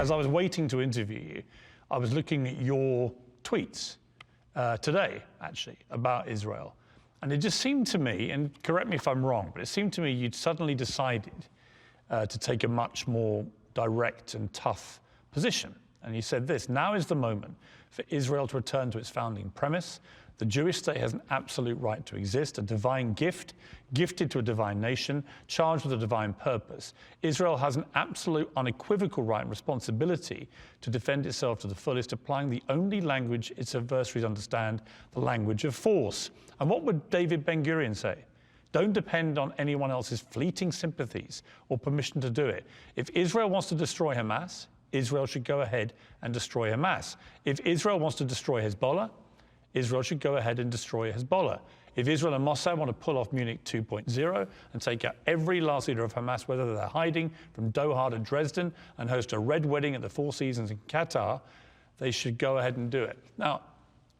As I was waiting to interview you, I was looking at your tweets today, actually, about Israel. And it just seemed to me, and correct me if I'm wrong, but it seemed to me you'd suddenly decided to take a much more direct and tough position. And you said this: now is the moment for Israel to return to its founding premise. The Jewish state has an absolute right to exist, a divine gift, gifted to a divine nation, charged with a divine purpose. Israel has an absolute, unequivocal right and responsibility to defend itself to the fullest, applying the only language its adversaries understand, the language of force. And what would David Ben-Gurion say? Don't depend on anyone else's fleeting sympathies or permission to do it. If Israel wants to destroy Hamas, Israel should go ahead and destroy Hamas. If Israel wants to destroy Hezbollah, Israel should go ahead and destroy Hezbollah. If Israel and Mossad want to pull off Munich 2.0 and take out every last leader of Hamas, whether they're hiding from Doha to Dresden, and host a red wedding at the Four Seasons in Qatar, they should go ahead and do it. Now,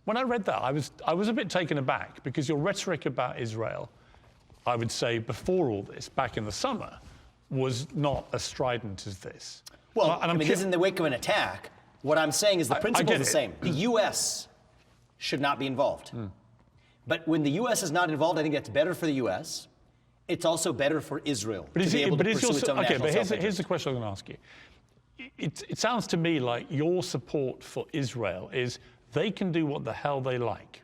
when I read that, I was a bit taken aback, because your rhetoric about Israel, I would say before all this, back in the summer, was not as strident as this. Well, I mean, this is in the wake of an attack. What I'm saying is the principle is the same. The U.S. should not be involved. But when the U.S. is not involved, I think that's better for the U.S. It's also better for Israel to be able to pursue its own national self-interest. Here's the question I'm going to ask you. It sounds to me like your support for Israel is they can do what the hell they like.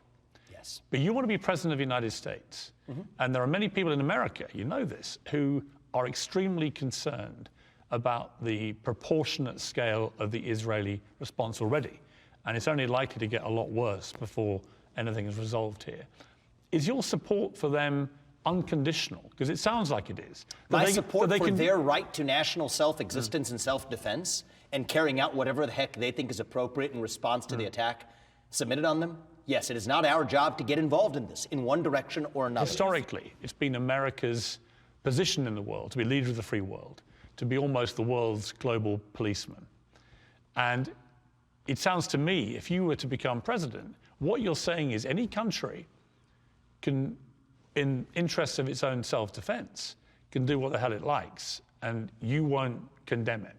Yes. But you want to be president of the United States. And there are many people in America, you know this, who are extremely concerned about the proportionate scale of the Israeli response already. And it's only likely to get a lot worse before anything is resolved here. Is your support for them unconditional? Because it sounds like it is. My support for their right to national self-existence and self-defense and carrying out whatever the heck they think is appropriate in response to the attack submitted on them? Yes, it is not our job to get involved in this in one direction or another. Historically, it's been America's position in the world to be leader of the free world, to be almost the world's global policeman. And it sounds to me, if you were to become president, what you're saying is any country can, in interests of its own self-defense, can do what the hell it likes, and you won't condemn it.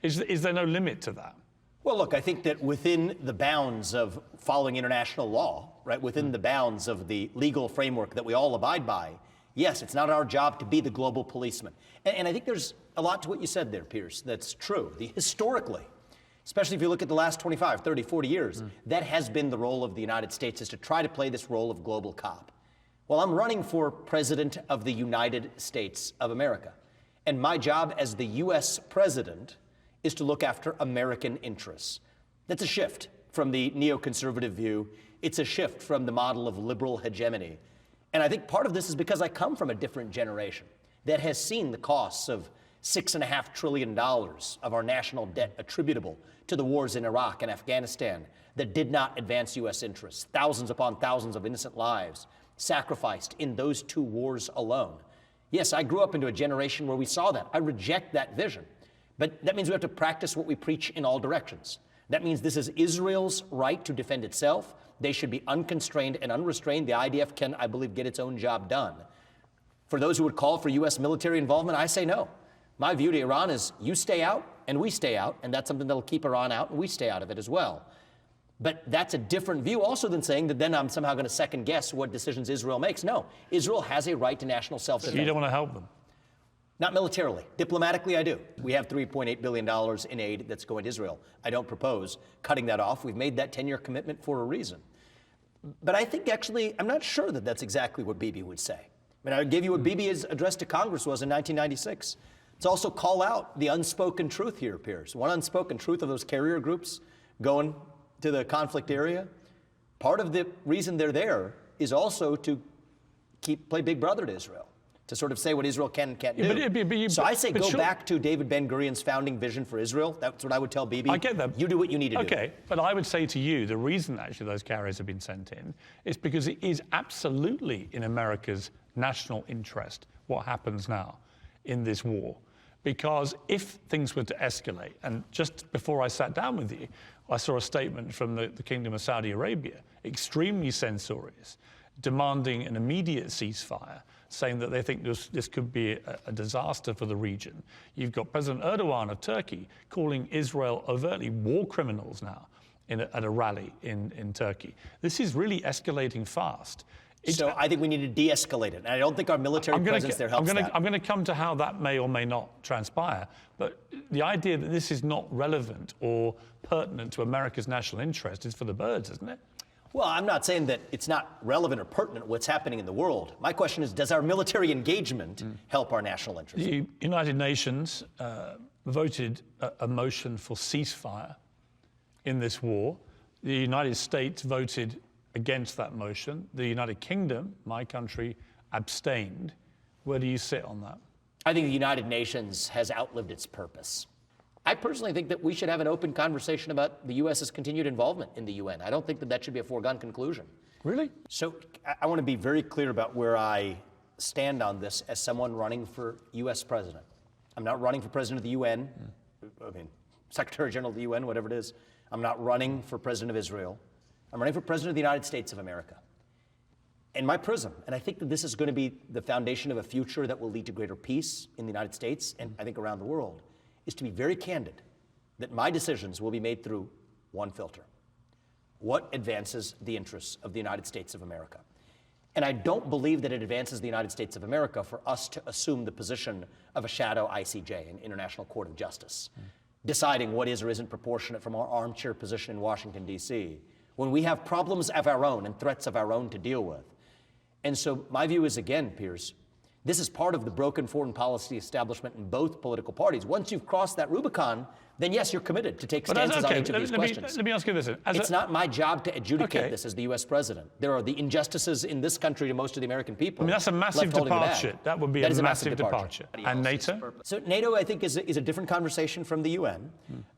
Is there no limit to that? Well, look, I think that within the bounds of following international law, right, within the bounds of the legal framework that we all abide by, yes, it's not our job to be the global policeman. And I think there's a lot to what you said there, Piers, that's true. Historically, especially if you look at the last 25, 30, 40 years, that has been the role of the United States, is to try to play this role of global cop. Well, I'm running for president of the United States of America. And my job as the U.S. president is to look after American interests. That's a shift from the neoconservative view. It's a shift from the model of liberal hegemony. And I think part of this is because I come from a different generation that has seen the costs of $6.5 trillion of our national debt attributable to the wars in Iraq and Afghanistan that did not advance U.S. interests. Thousands upon thousands of innocent lives sacrificed in those two wars alone. Yes, I grew up into a generation where we saw that. I reject that vision. But that means we have to practice what we preach in all directions. That means this is Israel's right to defend itself. They should be unconstrained and unrestrained. The IDF can, I believe, get its own job done. For those who would call for U.S. military involvement, I say no. My view to Iran is you stay out and we stay out, and that's something that'll keep Iran out and we stay out of it as well. But that's a different view also than saying that then I'm somehow going to second guess what decisions Israel makes. No, Israel has a right to national self-defense. So you don't want to help them? Not militarily. Diplomatically, I do. We have $3.8 billion in aid that's going to Israel. I don't propose cutting that off. We've made that 10-year commitment for a reason. But I think actually, I'm not sure that that's exactly what Bibi would say. I mean, I would give you what Bibi's address to Congress was in 1996. Let's also call out the unspoken truth here, Piers. One unspoken truth of those carrier groups going to the conflict area. Part of the reason they're there is also to play Big Brother to Israel, to sort of say what Israel can and can't do. So I say go back to David Ben-Gurion's founding vision for Israel. That's what I would tell Bibi. I get that. You do what you need to do. Okay, but I would say to you, the reason actually those carriers have been sent in is because it is absolutely in America's national interest what happens now in this war. Because if things were to escalate, and just before I sat down with you, I saw a statement from the Kingdom of Saudi Arabia, extremely censorious, demanding an immediate ceasefire, saying that they think this could be a disaster for the region. You've got President Erdogan of Turkey calling Israel overtly war criminals now at a rally in Turkey. This is really escalating fast. So I think we need to de-escalate it. And I don't think our military presence there helps that. I'm going to come to how that may or may not transpire. But the idea that this is not relevant or pertinent to America's national interest is for the birds, isn't it? Well, I'm not saying that it's not relevant or pertinent what's happening in the world. My question is, does our military engagement help our national interest? The United Nations voted a motion for ceasefire in this war. The United States voted against that motion. The United Kingdom, my country, abstained. Where do you sit on that? I think the United Nations has outlived its purpose. I personally think that we should have an open conversation about the U.S.'s continued involvement in the UN. I don't think that should be a foregone conclusion. Really? So I want to be very clear about where I stand on this as someone running for U.S. president. I'm not running for president of the UN, Secretary General of the UN, whatever it is. I'm not running for president of Israel. I'm running for president of the United States of America. And my prism, and I think that this is going to be the foundation of a future that will lead to greater peace in the United States and I think around the world, is to be very candid that my decisions will be made through one filter. What advances the interests of the United States of America? And I don't believe that it advances the United States of America for us to assume the position of a shadow ICJ, an International Court of Justice, deciding what is or isn't proportionate from our armchair position in Washington, D.C., when we have problems of our own and threats of our own to deal with. And so my view is, again, Piers, this is part of the broken foreign policy establishment in both political parties. Once you've crossed that Rubicon, then yes, you're committed to take stances on each of these questions. Let me ask you this. It's not my job to adjudicate this as the U.S. president. There are the injustices in this country to most of the American people. I mean, that's a massive departure. That would be a massive departure. And NATO? So NATO, I think, is a different conversation from the UN.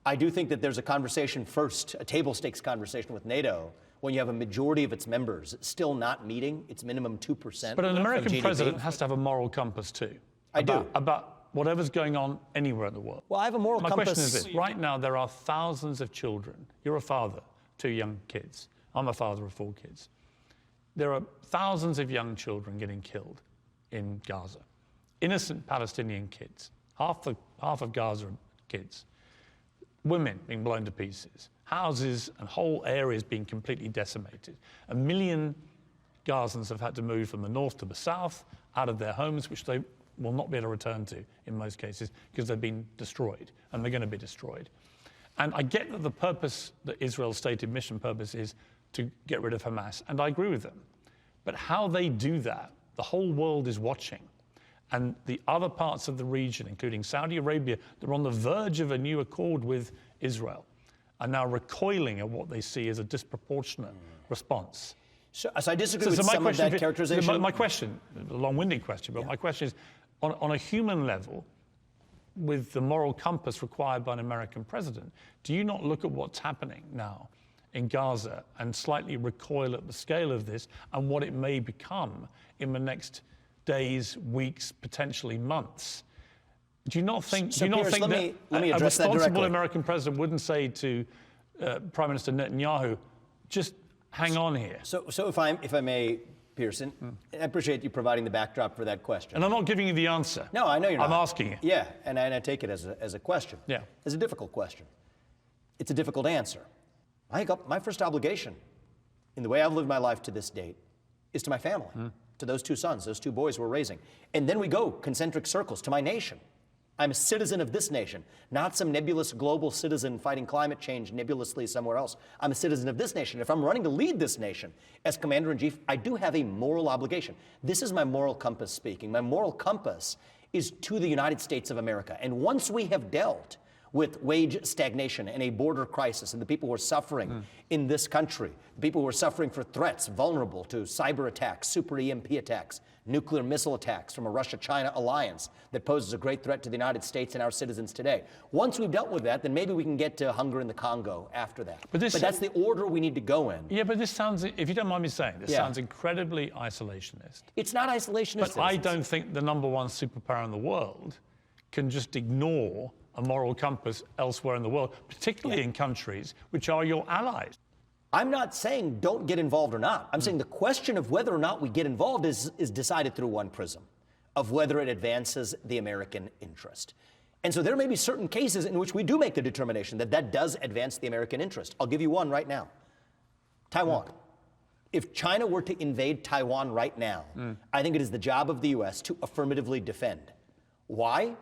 I do think that there's a conversation first, a table stakes conversation with NATO, when you have a majority of its members still not meeting its minimum 2%. But an American president has to have a moral compass too. About whatever's going on anywhere in the world. Well, I have a moral compass. My question is this. Right now, there are thousands of children. You're a father, 2 young kids. I'm a father of 4 kids. There are thousands of young children getting killed in Gaza. Innocent Palestinian kids. Half of Gaza are kids. Women being blown to pieces. Houses and whole areas being completely decimated. 1 million Gazans have had to move from the north to the south, out of their homes, which they will not be able to return to in most cases because they've been destroyed, and they're going to be destroyed. And I get that the purpose, that Israel's stated mission purpose, is to get rid of Hamas, and I agree with them. But how they do that, the whole world is watching. And the other parts of the region, including Saudi Arabia, that are on the verge of a new accord with Israel, are now recoiling at what they see as a disproportionate response. So I disagree with some of that characterization. My question, a long-winded question, but my question is, on a human level, with the moral compass required by an American president, do you not look at what's happening now in Gaza and slightly recoil at the scale of this and what it may become in the next days, weeks, potentially months? Do you not think, let me a responsible American president wouldn't say to Prime Minister Netanyahu, just hang on here? So if I may, Pearson, I appreciate you providing the backdrop for that question. And I'm not giving you the answer. No, I know you're not. I'm asking you. Yeah, and I take it as a question. Yeah. As a difficult question. It's a difficult answer. My first obligation in the way I've lived my life to this date is to my family, to those 2 sons, those 2 boys we're raising. And then we go concentric circles to my nation. I'm a citizen of this nation, not some nebulous global citizen fighting climate change nebulously somewhere else. I'm a citizen of this nation. If I'm running to lead this nation as commander-in-chief, I do have a moral obligation. This is my moral compass speaking. My moral compass is to the United States of America. And once we have dealt with wage stagnation and a border crisis and the people who are suffering in this country, the people who are suffering for threats, vulnerable to cyber attacks, super EMP attacks, nuclear missile attacks from a Russia-China alliance that poses a great threat to the United States and our citizens today. Once we've dealt with that, then maybe we can get to hunger in the Congo after that. But that's the order we need to go in. Yeah, but this sounds, if you don't mind me saying, this sounds incredibly isolationist. It's not isolationist. But I don't think the #1 superpower in the world can just ignore a moral compass elsewhere in the world, particularly in countries which are your allies. I'm not saying don't get involved or not. I'm saying the question of whether or not we get involved is decided through one prism, of whether it advances the American interest. And so there may be certain cases in which we do make the determination that that does advance the American interest. I'll give you one right now. Taiwan. If China were to invade Taiwan right now, I think it is the job of the U.S. to affirmatively defend. Why?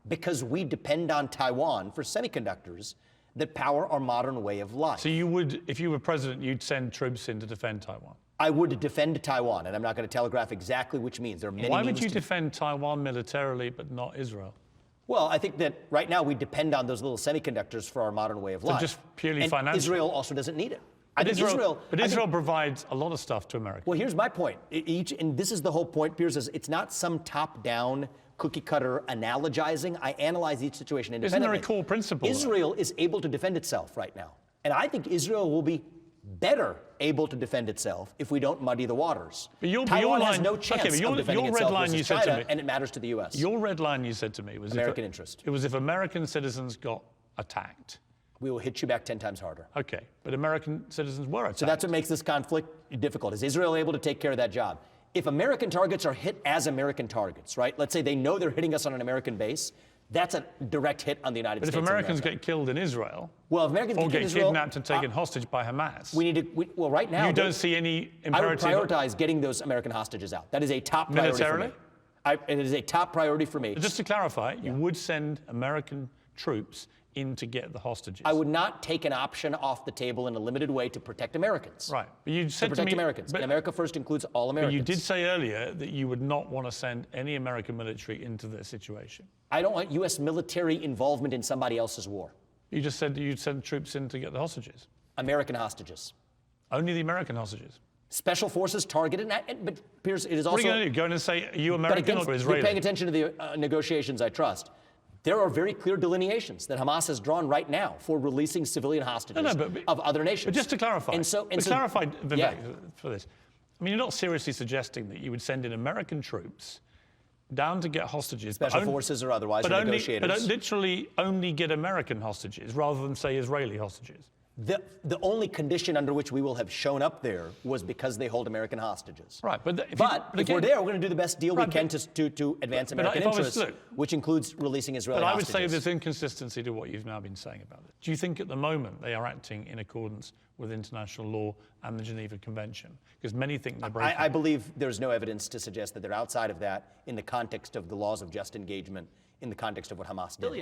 Because we depend on Taiwan for semiconductors that power our modern way of life. So you would, if you were president, you'd send troops in to defend Taiwan? I would defend Taiwan, and I'm not going to telegraph exactly which means. There are many Why means would you defend Taiwan militarily but not Israel? Well, I think that right now we depend on those little semiconductors for our modern way of life. just purely and financial? Israel also doesn't need it. But Israel provides a lot of stuff to America. Well, here's my point. And this is the whole point, Piers, is it's not some top-down cookie-cutter analogizing. I analyze each situation independently. Isn't there a core principle? Israel is able to defend itself right now. And I think Israel will be better able to defend itself if we don't muddy the waters. Taiwan has no chance of defending itself versus China, and it matters to the U.S. Your red line you said to me was American interest. It was if American citizens got attacked. We will hit you back 10 times harder. Okay, but American citizens were attacked. So that's what makes this conflict difficult. Is Israel able to take care of that job? If American targets are hit as American targets, right? Let's say they know they're hitting us on an American base. That's a direct hit on the United States. But if Americans get killed in Israel, well, if Americans or get Israel, kidnapped and taken hostage by Hamas, we need to. Well, right now, you don't see any imperative. I would prioritize getting those American hostages out. That is a top priority for me. It is a top priority for me. But just to clarify, you would send American troops in to get the hostages. I would not take an option off the table in a limited way to protect Americans. Right, but you said to protect me, Americans. But, and America First includes all Americans. But you did say earlier that you would not want to send any American military into this situation. I don't want U.S. military involvement in somebody else's war. You just said you'd send troops in to get the hostages. American hostages. Only the American hostages. Special forces targeted, but Piers, it is also. What are you going to do? Go in and say, are you American or Israeli? You're paying attention to the negotiations, I trust. There are very clear delineations that Hamas has drawn right now for releasing civilian hostages of other nations. But just to clarify, clarify, Vivek, for this, I mean, you're not seriously suggesting that you would send in American troops down to get hostages. Special forces or otherwise, or negotiators. But literally only get American hostages rather than, say, Israeli hostages. The only condition under which we will have shown up there was because they hold American hostages. Right, but if we're there, we're going to do the best deal we can to advance American interests, which includes releasing Israeli hostages. But I would say there's inconsistency to what you've now been saying about it. Do you think at the moment they are acting in accordance with international law and the Geneva Convention? Because many think they're breaking. I believe there's no evidence to suggest that they're outside of that in the context of the laws of just engagement, in the context of what Hamas did.